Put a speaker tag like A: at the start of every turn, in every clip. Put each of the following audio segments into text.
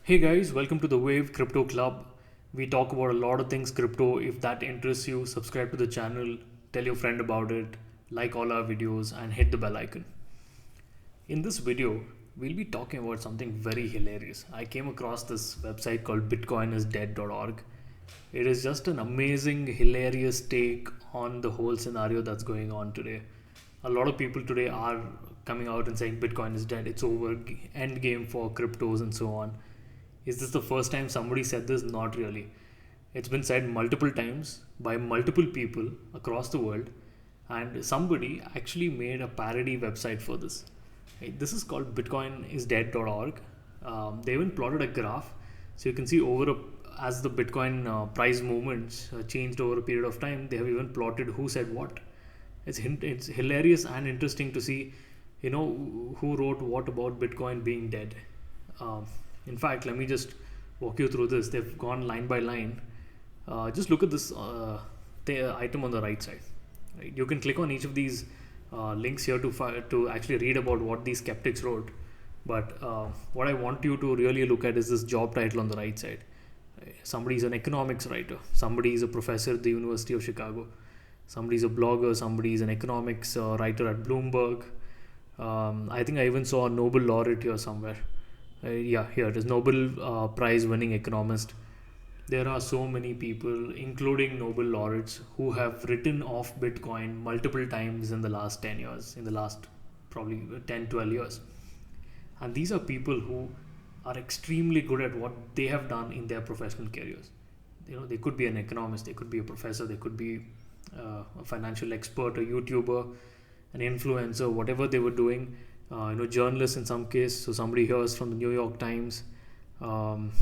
A: Hey guys, welcome to the Wave Crypto Club. We talk about a lot of things crypto. If that interests you, subscribe to the channel, tell your friend about it, like all our videos, and hit the bell icon. In this video, we'll be talking about something very hilarious. I came across this website called bitcoinisdead.org. It is just an amazing, hilarious take on the whole scenario that's going on today. A lot of people today are coming out and saying Bitcoin is dead, it's over, end game for cryptos, and so on. Is this the first time somebody said this? Not really. It's been said multiple times by multiple people across the world, and somebody actually made a parody website for this. Right, this is called bitcoinisdead.org. They even plotted a graph, so you can see as the Bitcoin price movements changed over a period of time. They have even plotted who said what. It's hilarious and interesting to see, who wrote what about Bitcoin being dead. Um, in fact, let me just walk you through this. They've gone line by line. Just look at this the item on the right side. Right? You can click on each of these links here to actually read about what these skeptics wrote. But what I want you to really look at is this job title on the right side. Somebody is an economics writer. Somebody is a professor at the University of Chicago. Somebody is a blogger. Somebody is an economics writer at Bloomberg. I think I even saw a Nobel laureate here somewhere. Yeah, here it is, Nobel Prize winning economist. There are so many people, including Nobel laureates, who have written off Bitcoin multiple times in the last 10 years, in the last probably 10, 12 years. And these are people who are extremely good at what they have done in their professional careers. They could be an economist, they could be a professor, they could be a financial expert, a YouTuber, an influencer, whatever they were doing. Journalists in some case. So somebody here is from the New York Times. Um,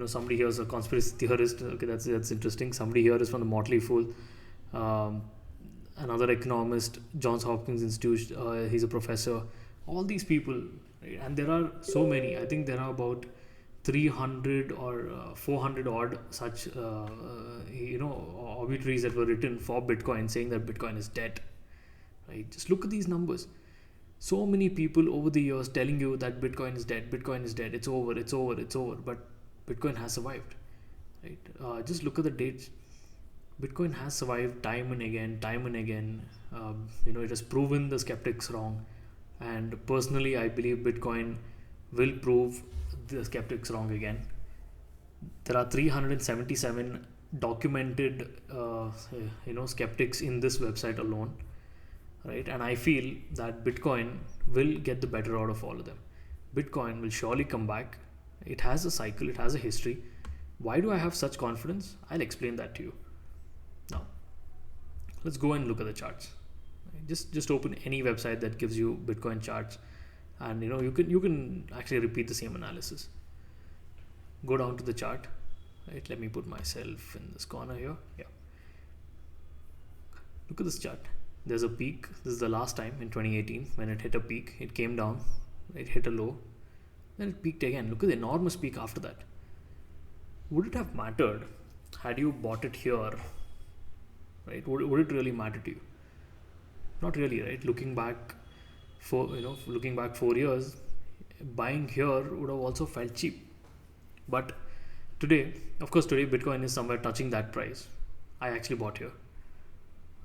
A: Somebody here is a conspiracy theorist. Okay, that's interesting. Somebody here is from the Motley Fool. Um, Another economist, Johns Hopkins Institute. He's a professor. All these people, right? And there are so many. I think there are about 300 or 400 odd such obituaries that were written for Bitcoin saying that Bitcoin is dead. Right? Just look at these numbers. So many people over the years telling you that Bitcoin is dead, Bitcoin is dead, it's over, it's over, it's over. But Bitcoin has survived. Right? Just look at the dates. Bitcoin has survived time and again, time and again. It has proven the skeptics wrong. And personally, I believe Bitcoin will prove the skeptics wrong again. There are 377 documented, skeptics in this website alone, right? And I feel that Bitcoin will get the better out of all of them. Bitcoin will surely come back. It has a cycle, it has a history. Why do I have such confidence? I'll explain that to you. Now, let's go and look at the charts. Just open any website that gives you Bitcoin charts, and you can actually repeat the same analysis. Go down to the chart. Right, let me put myself in this corner here. Yeah. Look at this chart. There's a peak. This is the last time in 2018 when it hit a peak. It came down. It hit a low. Then it peaked again. Look at the enormous peak after that. Would it have mattered had you bought it here? Right? Would it really matter to you? Not really, right? Looking back 4 years, buying here would have also felt cheap. But today, of course, today Bitcoin is somewhere touching that price. I actually bought here,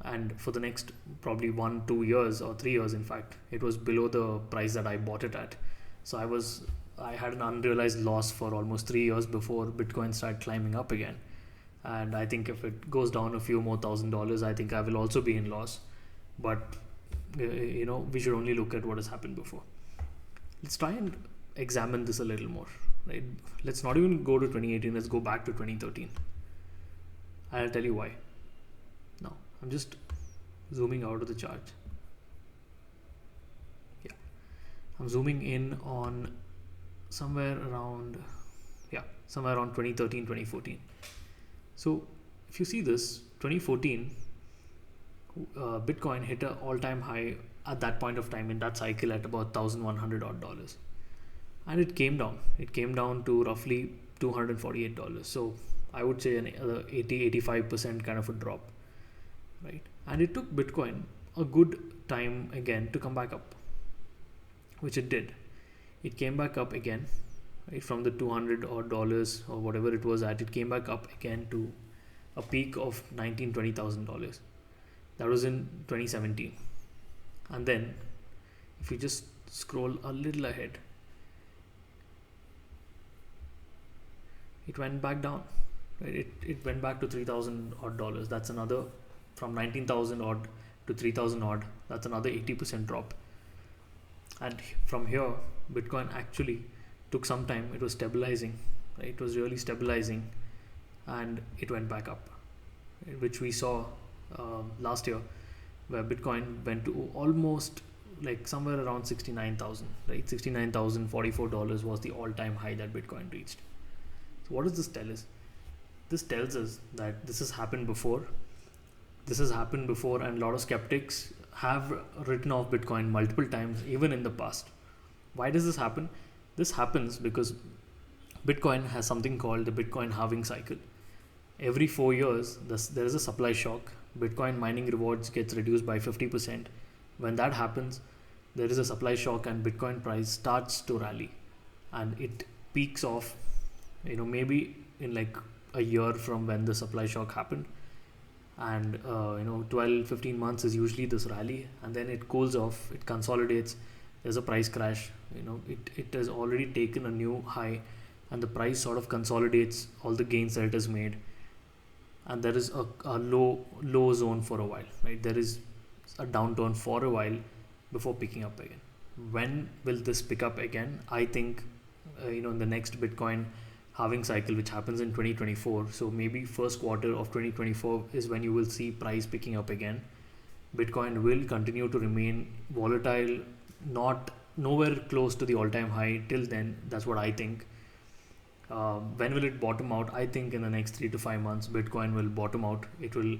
A: and for the next probably 1 2 years or 3 years, in fact, it was below the price that I bought it at. So I had an unrealized loss for almost 3 years before Bitcoin started climbing up again. And I think if it goes down a few more $1,000, I think I will also be in loss. But we should only look at what has happened before. Let's try and examine this a little more, right? Let's not even go to 2018, let's go back to 2013. I'll tell you why. Now, I'm just zooming out of the chart. Yeah, I'm zooming in on somewhere around 2013, 2014. So if you see this, 2014, Bitcoin hit an all-time high at that point of time in that cycle at about $1,100 odd dollars, and it came down. It came down to roughly $248. So I would say an 80-85% kind of a drop, right? And it took Bitcoin a good time again to come back up, which it did. It came back up again, right? From the 200 odd dollars or whatever it was at, it came back up again to a peak of $19,000-$20,000. That was in 2017. And then if you just scroll a little ahead, it went back down, right? It went back to 3,000 odd dollars. That's another, from 19,000 odd to 3,000 odd, that's another 80% drop. And from here, Bitcoin actually took some time. It was stabilizing, right? It was really stabilizing, and it went back up, right? Which we saw last year, where Bitcoin went to almost like somewhere around 69,000, right? $69,044 was the all-time high that Bitcoin reached. So what does this tell us? This tells us that this has happened before. This has happened before, and a lot of skeptics have written off Bitcoin multiple times, even in the past. Why does this happen? This happens because Bitcoin has something called the Bitcoin halving cycle. Every 4 years, there is a supply shock. Bitcoin mining rewards gets reduced by 50%. When that happens, there is a supply shock and Bitcoin price starts to rally, and it peaks off, maybe in like a year from when the supply shock happened. And 12-15 months is usually this rally, and then it cools off, it consolidates, there's a price crash. It has already taken a new high, and the price sort of consolidates all the gains that it has made, and there is a low zone for a while, right? There is a downturn for a while before picking up again. When will this pick up again? I think in the next Bitcoin halving cycle, which happens in 2024, so maybe first quarter of 2024 is when you will see price picking up again. Bitcoin will continue to remain volatile, not nowhere close to the all-time high till then. That's what I think. When will it bottom out? I think in the next 3 to 5 months, Bitcoin will bottom out. It will,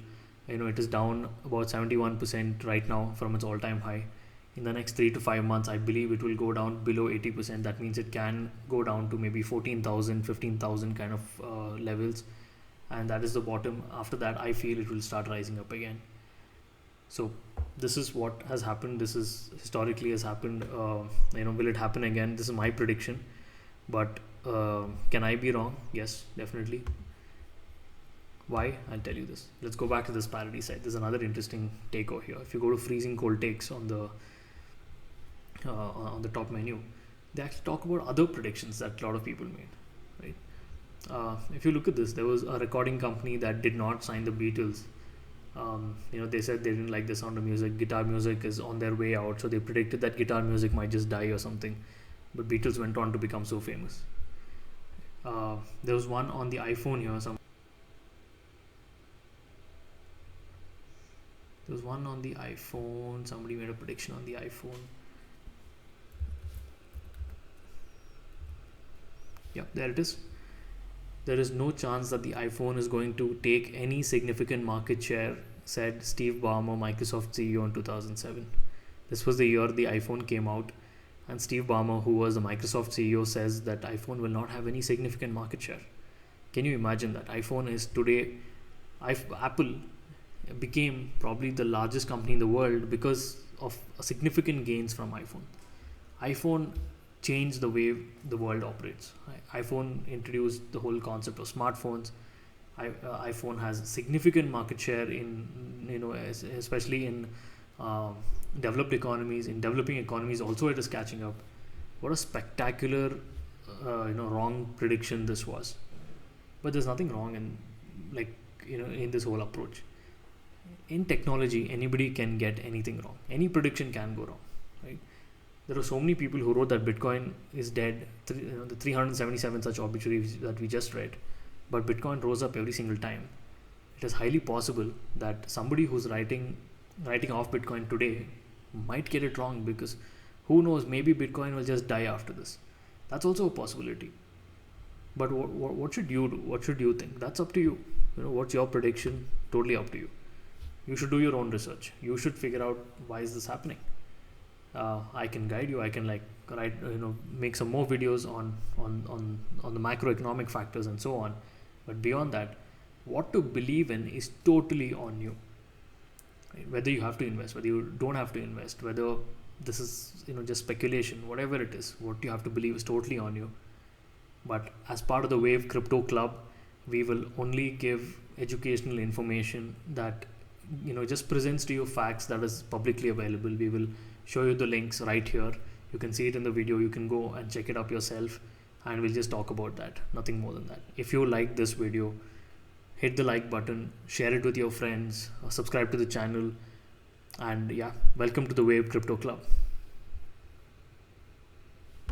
A: it is down about 71% right now from its all-time high. In the next 3 to 5 months, I believe it will go down below 80%. That means it can go down to maybe 14,000, 15,000 kind of levels. And that is the bottom. After that, I feel it will start rising up again. So this is what has happened. This is historically has happened. Will it happen again? This is my prediction. But can I be wrong? Yes, definitely. Why? I'll tell you this. Let's go back to this parody site. There's another interesting take over here. If you go to freezing cold takes on the top menu, they actually talk about other predictions that a lot of people made, right? If you look at this, there was a recording company that did not sign the Beatles. They said they didn't like the sound of music. Guitar music is on their way out, so they predicted that guitar music might just die or something. But Beatles went on to become so famous. There was one on the iPhone here. There was one on the iPhone. Somebody made a prediction on the iPhone. Yeah, there it is. There is no chance that the iPhone is going to take any significant market share, said Steve Ballmer, Microsoft CEO, in 2007. This was the year the iPhone came out, and Steve Ballmer, who was the Microsoft CEO, says that iPhone will not have any significant market share. Can you imagine that? iPhone is today, Apple became probably the largest company in the world because of significant gains from iPhone. iPhone changed the way the world operates. iPhone introduced the whole concept of smartphones. iPhone has significant market share in, especially in developed economies. In developing economies also it is catching up. What a spectacular wrong prediction this was. But there's nothing wrong in this whole approach. In technology, anybody can get anything wrong. Any prediction can go wrong, right? There are so many people who wrote that Bitcoin is dead. The 377 such obituaries that we just read, but Bitcoin rose up every single time. It is highly possible that somebody who's writing off Bitcoin today might get it wrong, because who knows, maybe Bitcoin will just die after this. That's also a possibility. But what should you do? What should you think? That's up to you. What's your prediction? Totally up to you. You should do your own research. You should figure out why is this happening. I can guide you. I can make some more videos on the macroeconomic factors and so on. But beyond that, what to believe in is totally on you. Right? Whether you have to invest, whether you don't have to invest, whether this is just speculation, whatever it is, what you have to believe is totally on you. But as part of the Wave Crypto Club, we will only give educational information that just presents to you facts that is publicly available. We will show you the links right here. You can see it in the video. You can go and check it up yourself, and we'll just talk about that. Nothing more than that. If you like this video, hit the like button, share it with your friends, or subscribe to the channel, and yeah, welcome to the Wave Crypto Club.